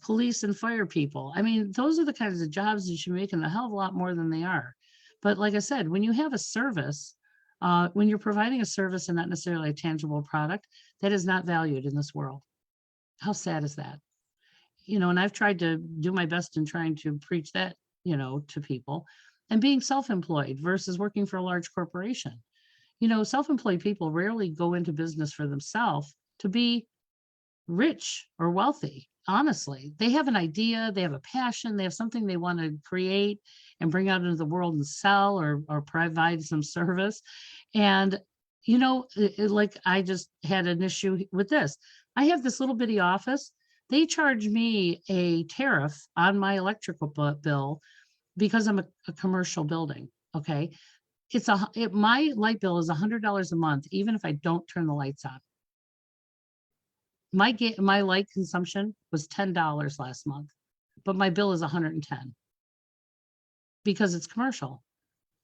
police and fire people. I mean, those are the kinds of jobs that you make in a hell of a lot more than they are. But like I said, when you have a service, when you're providing a service and not necessarily a tangible product, that is not valued in this world. How sad is that? And I've tried to do my best in trying to preach that, to people, and being self-employed versus working for a large corporation. Self-employed people rarely go into business for themselves to be rich or wealthy. Honestly, they have an idea, they have a passion, they have something they want to create and bring out into the world and sell, or provide some service. And like I just had an issue with this. I have this little bitty office. They charge me a tariff on my electrical bill because I'm a commercial building. Okay. My light bill is $100 a month, even if I don't turn the lights on. My light consumption was $10 last month, but my bill is $110 because it's commercial.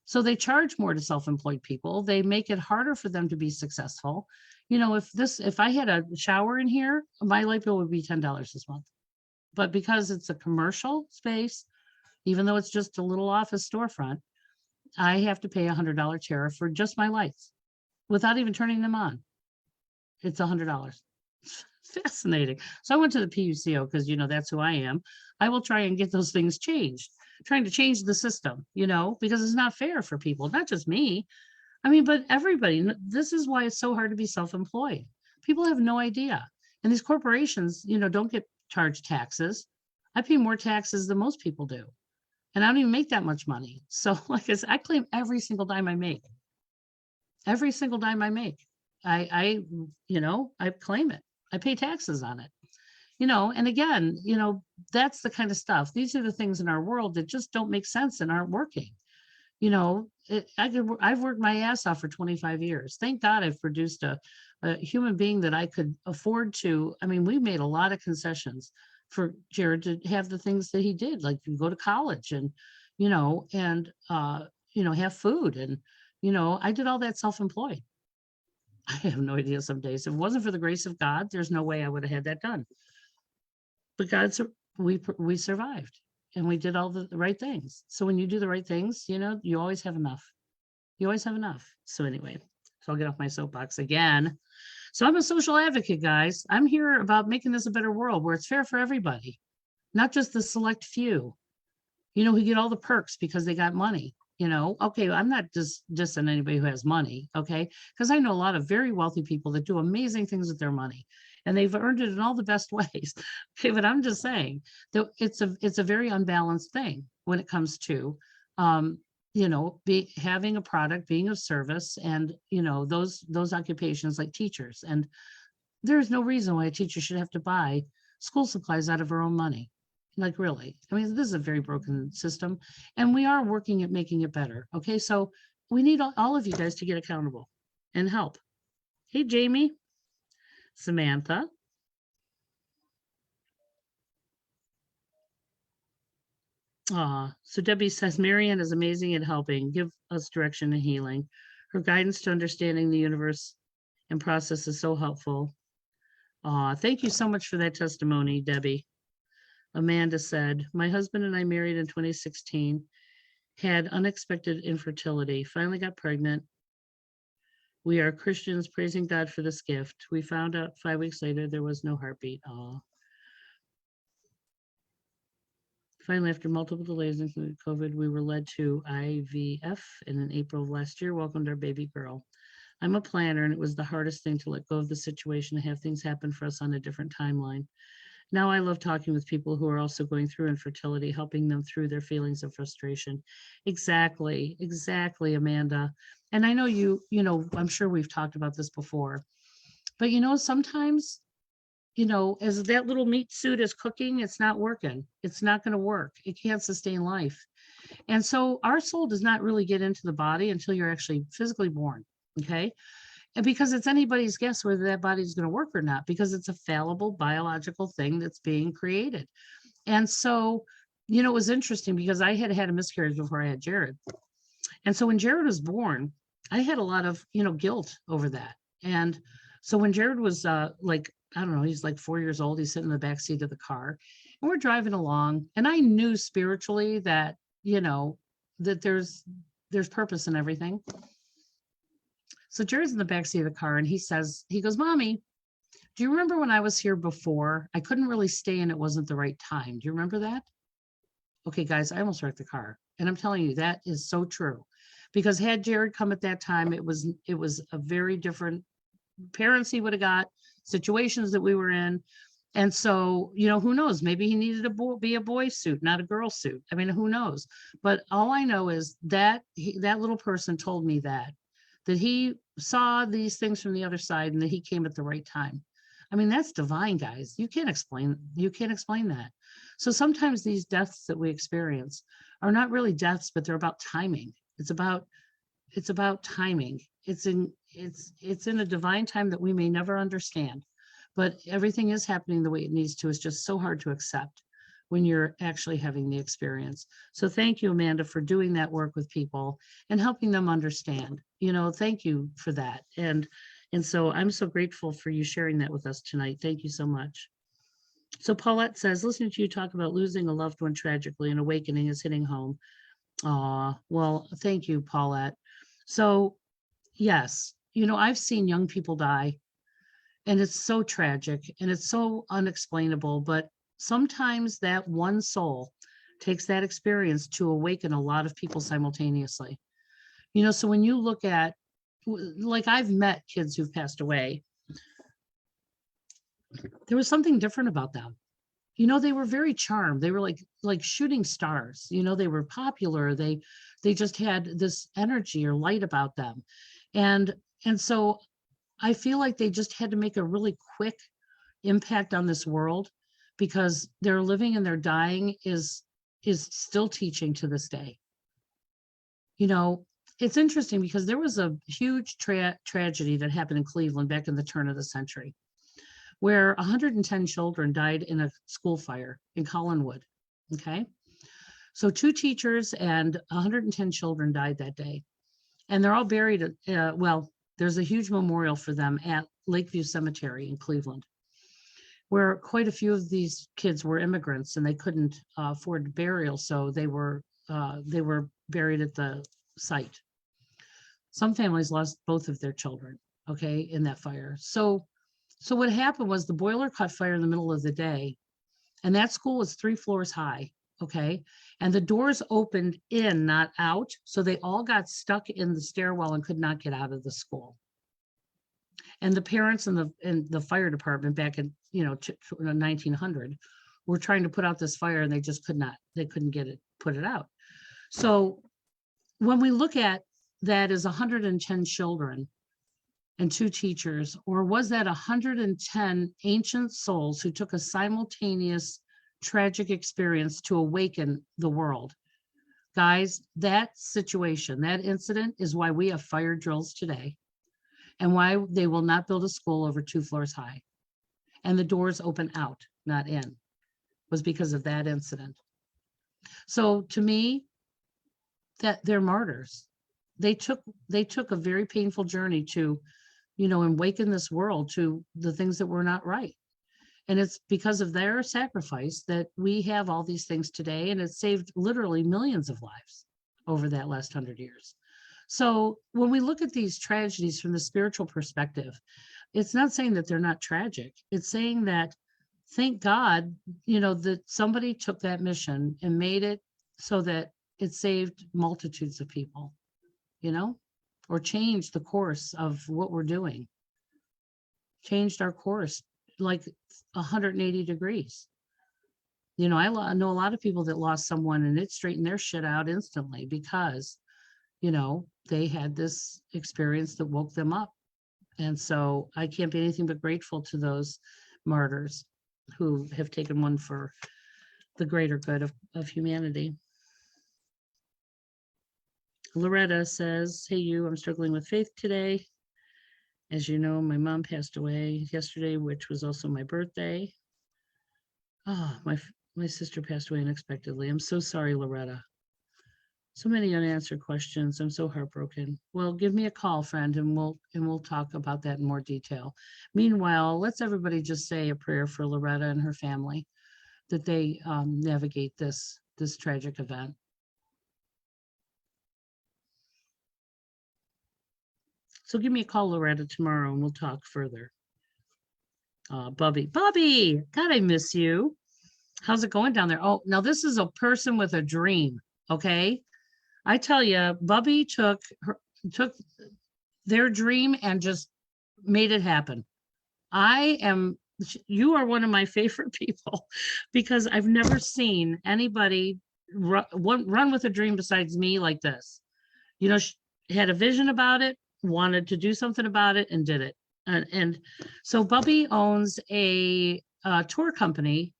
So they charge more to self-employed people. They make it harder for them to be successful. If I had a shower in here, my light bill would be $10 this month. But because it's a commercial space, even though it's just a little office storefront, I have to pay $100 tariff for just my lights without even turning them on. It's $100. Fascinating. So I went to the PUCO because, that's who I am. I will try and get those things changed, trying to change the system, because it's not fair for people, not just me. I mean, but everybody. This is why it's so hard to be self-employed. People have no idea. And these corporations, don't get charged taxes. I pay more taxes than most people do. And I don't even make that much money. So like I said, I claim every single dime I make. Every single dime I make. I claim it. I pay taxes on it. And again, that's the kind of stuff. These are the things in our world that just don't make sense and aren't working. I've worked my ass off for 25 years. Thank God I've produced a human being that I could afford to. I mean, we made a lot of concessions for Jared to have the things that he did, like go to college and, have food. And, I did all that self-employed. I have no idea some days. If it wasn't for the grace of God, there's no way I would have had that done. But we survived and we did all the right things. So when you do the right things, you always have enough. You always have enough. So anyway, so I'll get off my soapbox again. So I'm a social advocate, guys. I'm here about making this a better world where it's fair for everybody, not just the select few, who get all the perks because they got money. Okay, I'm not just dissing anybody who has money, okay? Because I know a lot of very wealthy people that do amazing things with their money, and they've earned it in all the best ways. Okay, but I'm just saying that it's a very unbalanced thing when it comes to, having a product, being of service, and those occupations like teachers. And there's no reason why a teacher should have to buy school supplies out of her own money. Like, really, I mean, this is a very broken system, and we are working at making it better. Okay, so we need all of you guys to get accountable and help. Hey, Jamie, Samantha. So Debbie says, Marianne is amazing at helping give us direction and healing. Her guidance to understanding the universe and process is so helpful. Thank you so much for that testimony, Debbie. Amanda said, my husband and I married in 2016, had unexpected infertility, finally got pregnant. We are Christians, praising God for this gift. We found out 5 weeks later there was no heartbeat. Finally, after multiple delays including COVID, we were led to IVF, and in April of last year, welcomed our baby girl. I'm a planner, and it was the hardest thing to let go of the situation and have things happen for us on a different timeline. Now I love talking with people who are also going through infertility, helping them through their feelings of frustration. Exactly, Amanda. And I know I'm sure we've talked about this before, but sometimes, as that little meat suit is cooking, it's not working. It's not going to work. It can't sustain life. And so our soul does not really get into the body until you're actually physically born. Okay. And because it's anybody's guess whether that body is going to work or not, because it's a fallible biological thing that's being created. And so It was interesting because I had had a miscarriage before I had Jared. And so when Jared was born, I had a lot of, guilt over that. And so when Jared was like, I don't know, he's like 4 years old, he's sitting in the back seat of the car and we're driving along. And I knew spiritually that, that there's purpose in everything. So Jared's in the back seat of the car and he goes, Mommy, do you remember when I was here before? I couldn't really stay and it wasn't the right time. Do you remember that? Okay, guys, I almost wrecked the car. And I'm telling you, that is so true. Because had Jared come at that time, it was a very different parents he would have got, situations that we were in. And so, who knows? Maybe he needed to be a boy suit, not a girl suit. I mean, who knows? But all I know is that that little person told me that he saw these things from the other side and that he came at the right time. I mean, that's divine, guys. You can't explain that. So sometimes these deaths that we experience are not really deaths, but they're about timing. It's about timing. It's in a divine time that we may never understand, but everything is happening the way it needs to. It's just so hard to accept when you're actually having the experience. So thank you, Amanda, for doing that work with people and helping them understand. Thank you for that. And so I'm so grateful for you sharing that with us tonight. Thank you so much. So Paulette says, listening to you talk about losing a loved one tragically and awakening is hitting home. Well, thank you, Paulette. So yes, I've seen young people die and it's so tragic and it's so unexplainable, but sometimes that one soul takes that experience to awaken a lot of people simultaneously. So when you look at, like, I've met kids who've passed away, there was something different about them. They were very charmed. They were like shooting stars. They were popular. They just had this energy or light about them. And so I feel like they just had to make a really quick impact on this world because their living and their dying is still teaching to this day. It's interesting because there was a huge tragedy that happened in Cleveland back in the turn of the century, where 110 children died in a school fire in Collinwood. Okay. So 2 teachers and 110 children died that day. And they're all buried. There's a huge memorial for them at Lakeview Cemetery in Cleveland, where quite a few of these kids were immigrants and they couldn't afford burial. So they were buried at the site. Some families lost both of their children, okay, in that fire. So what happened was the boiler caught fire in the middle of the day, and that school was 3 floors high, okay? And the doors opened in, not out, so they all got stuck in the stairwell and could not get out of the school. And the parents and the fire department back in 1900 were trying to put out this fire and they just couldn't put it out. So when we look at that as 110 children and 2 teachers, or was that 110 ancient souls who took a simultaneous tragic experience to awaken the world? Guys, that situation, that incident is why we have fire drills today and why they will not build a school over 2 floors high. And the doors open out, not in, was because of that incident. So to me, that they're martyrs. They took a very painful journey to, awaken this world to the things that were not right. And it's because of their sacrifice that we have all these things today. And it saved literally millions of lives over that last 100 years. So when we look at these tragedies from the spiritual perspective, it's not saying that they're not tragic. It's saying that, thank God, that somebody took that mission and made it so that it saved multitudes of people, or changed the course of what we're doing, changed our course like 180 degrees. I know a lot of people that lost someone and it straightened their shit out instantly because, they had this experience that woke them up. And so I can't be anything but grateful to those martyrs who have taken one for the greater good of humanity. Loretta says, hey, I'm struggling with faith today. As you know, my mom passed away yesterday, which was also my birthday. My sister passed away unexpectedly. I'm so sorry, Loretta. So many unanswered questions. I'm so heartbroken. Well, give me a call, friend, and we'll talk about that in more detail. Meanwhile, let's everybody just say a prayer for Loretta and her family, that they navigate this tragic event. So give me a call, Loretta, tomorrow, and we'll talk further. Bubby, God, I miss you. How's it going down there? Oh, now this is a person with a dream. Okay, I tell you, Bubby took their dream and just made it happen. You are one of my favorite people because I've never seen anybody run with a dream besides me like this. You know, she had a vision about it, wanted to do something about it, and did it. And so Bubby owns a tour company.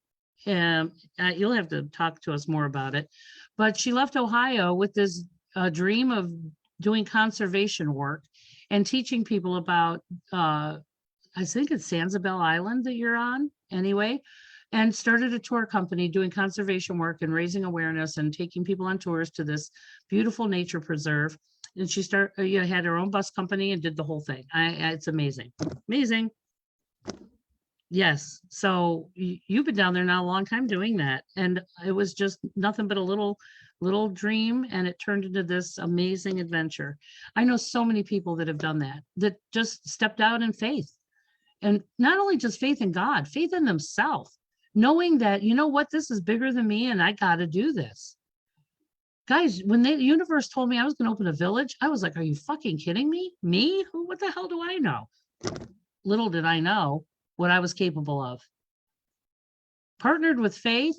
You'll have to talk to us more about it. But she left Ohio with this dream of doing conservation work and teaching people about, I think it's Sanibel Island that you're on anyway, and started a tour company doing conservation work and raising awareness and taking people on tours to this beautiful nature preserve. And she had her own bus company and did the whole thing. It's amazing. Amazing. Yes. So you've been down there now a long time doing that. And it was just nothing but a little dream, and it turned into this amazing adventure. I know so many people that have done that just stepped out in faith. And not only just faith in God, faith in themselves, knowing that, you know what, this is bigger than me and I got to do this. Guys, when the universe told me I was going to open a village, I was like, are you fucking kidding me? Me? What the hell do I know? Little did I know what I was capable of. Partnered with faith,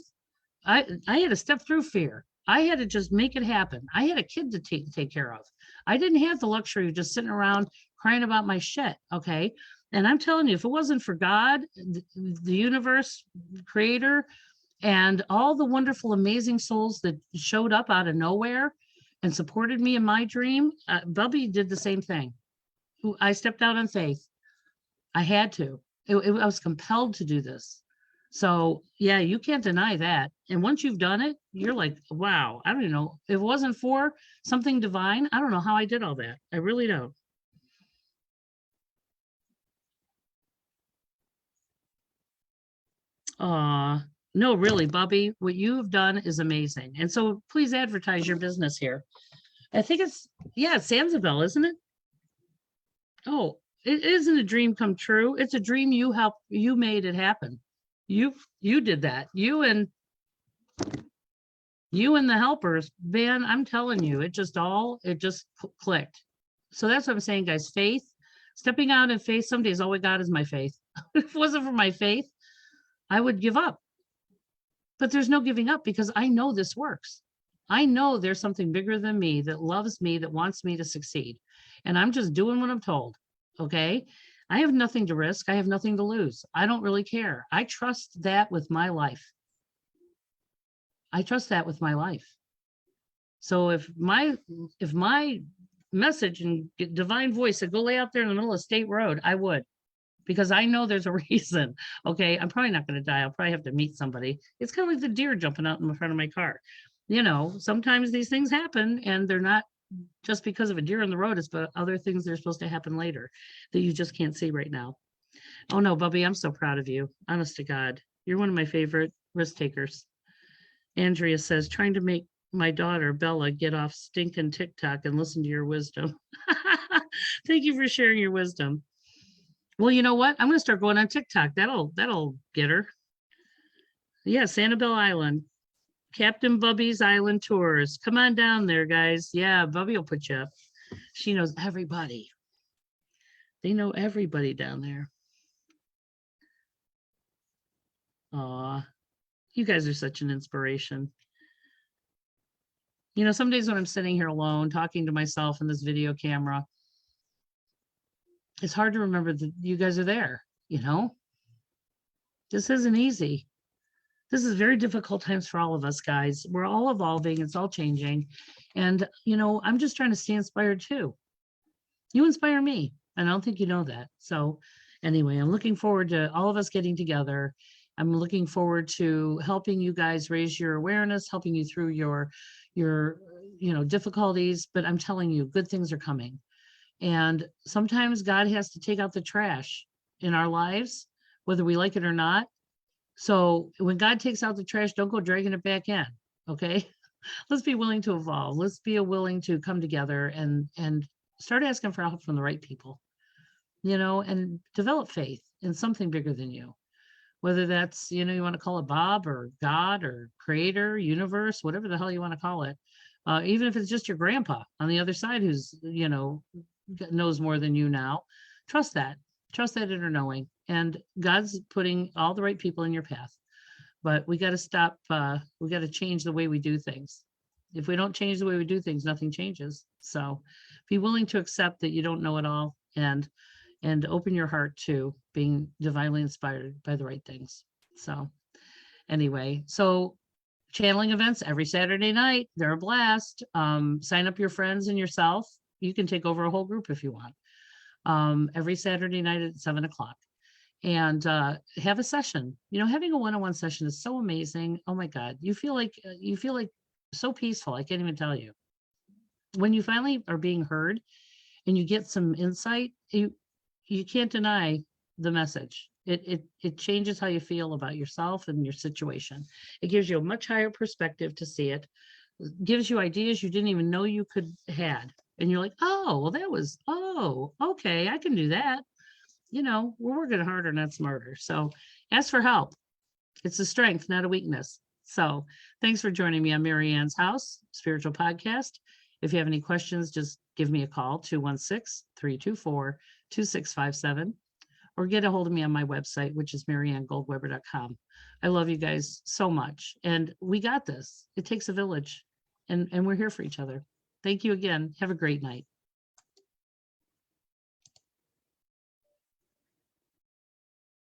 I had to step through fear. I had to just make it happen. I had a kid to take care of. I didn't have the luxury of just sitting around crying about my shit, okay? And I'm telling you, if it wasn't for God, the universe, creator, and all the wonderful, amazing souls that showed up out of nowhere and supported me in my dream, Bubby did the same thing. I stepped out on faith. I had to. I was compelled to do this. So yeah, you can't deny that. And once you've done it, you're like, wow, I don't even know. If it wasn't for something divine, I don't know how I did all that. I really don't. No, really, Bubby, what you've done is amazing. And so please advertise your business here. I think it's Sanibel, isn't it? Oh, it isn't a dream come true. It's a dream you made it happen. You did that. You and the helpers, man, I'm telling you, it just clicked. So that's what I'm saying, guys. Faith, stepping out in faith. Some days all we got is my faith. If it wasn't for my faith, I would give up. But there's no giving up because I know this works. I know there's something bigger than me that loves me, that wants me to succeed. And I'm just doing what I'm told. Okay. I have nothing to risk. I have nothing to lose. I don't really care. I trust that with my life. I trust that with my life. So if my message and divine voice said, go lay out there in the middle of State Road, I would, because I know there's a reason. Okay. I'm probably not going to die. I'll probably have to meet somebody. It's kind of like the deer jumping out in front of my car. You know, sometimes these things happen and they're not just because of a deer on the road, it's but other things that are supposed to happen later that you just can't see right now. Oh no, Bubby, I'm so proud of you. Honest to God, you're one of my favorite risk takers. Andrea says, trying to make my daughter Bella get off stinking TikTok and listen to your wisdom. Thank you for sharing your wisdom. Well, you know what? I'm going to start going on TikTok. That'll get her. Yeah, Sanibel Island. Captain Bubby's Island Tours. Come on down there, guys. Yeah, Bubby will put you up. She knows everybody. They know everybody down there. Aw, you guys are such an inspiration. You know, some days when I'm sitting here alone, talking to myself in this video camera, it's hard to remember that you guys are there, you know? This isn't easy. This is very difficult times for all of us, guys. We're all evolving. It's all changing. And, you know, I'm just trying to stay inspired too. You inspire me. And I don't think you know that. So anyway, I'm looking forward to all of us getting together I'm looking forward to helping you guys raise your awareness, helping you through your difficulties, but I'm telling you, good things are coming. And sometimes God has to take out the trash in our lives, whether we like it or not. So when God takes out the trash, don't go dragging it back in. Okay. Let's be willing to evolve. Let's be willing to come together and start asking for help from the right people, and develop faith in something bigger than you. Whether that's, you want to call it Bob or God or creator, universe, whatever the hell you want to call it. Even if it's just your grandpa on the other side who's, knows more than you now, trust that. Trust that inner knowing. And God's putting all the right people in your path. But we got to stop. We got to change the way we do things. If we don't change the way we do things, nothing changes. So be willing to accept that you don't know it all, and open your heart to being divinely inspired by the right things. So anyway, so channeling events every Saturday night, they're a blast. Sign up your friends and yourself. You can take over a whole group if you want. Every Saturday night at 7:00. And have a session. Having a one-on-one session is so amazing. Oh my God, you feel like so peaceful. I can't even tell you. When you finally are being heard and you get some insight, you can't deny the message. It changes how you feel about yourself and your situation. It gives you a much higher perspective to see it. It gives you ideas you didn't even know you had. And you're like, oh, well, okay, I can do that. We're working harder, not smarter. So ask for help. It's a strength, not a weakness. So thanks for joining me on Marianne's House Spiritual Podcast. If you have any questions, just give me a call, 216-324-2657, or get a hold of me on my website, which is mariannegoldweber.com. I love you guys so much. And we got this. It takes a village, and we're here for each other. Thank you again. Have a great night.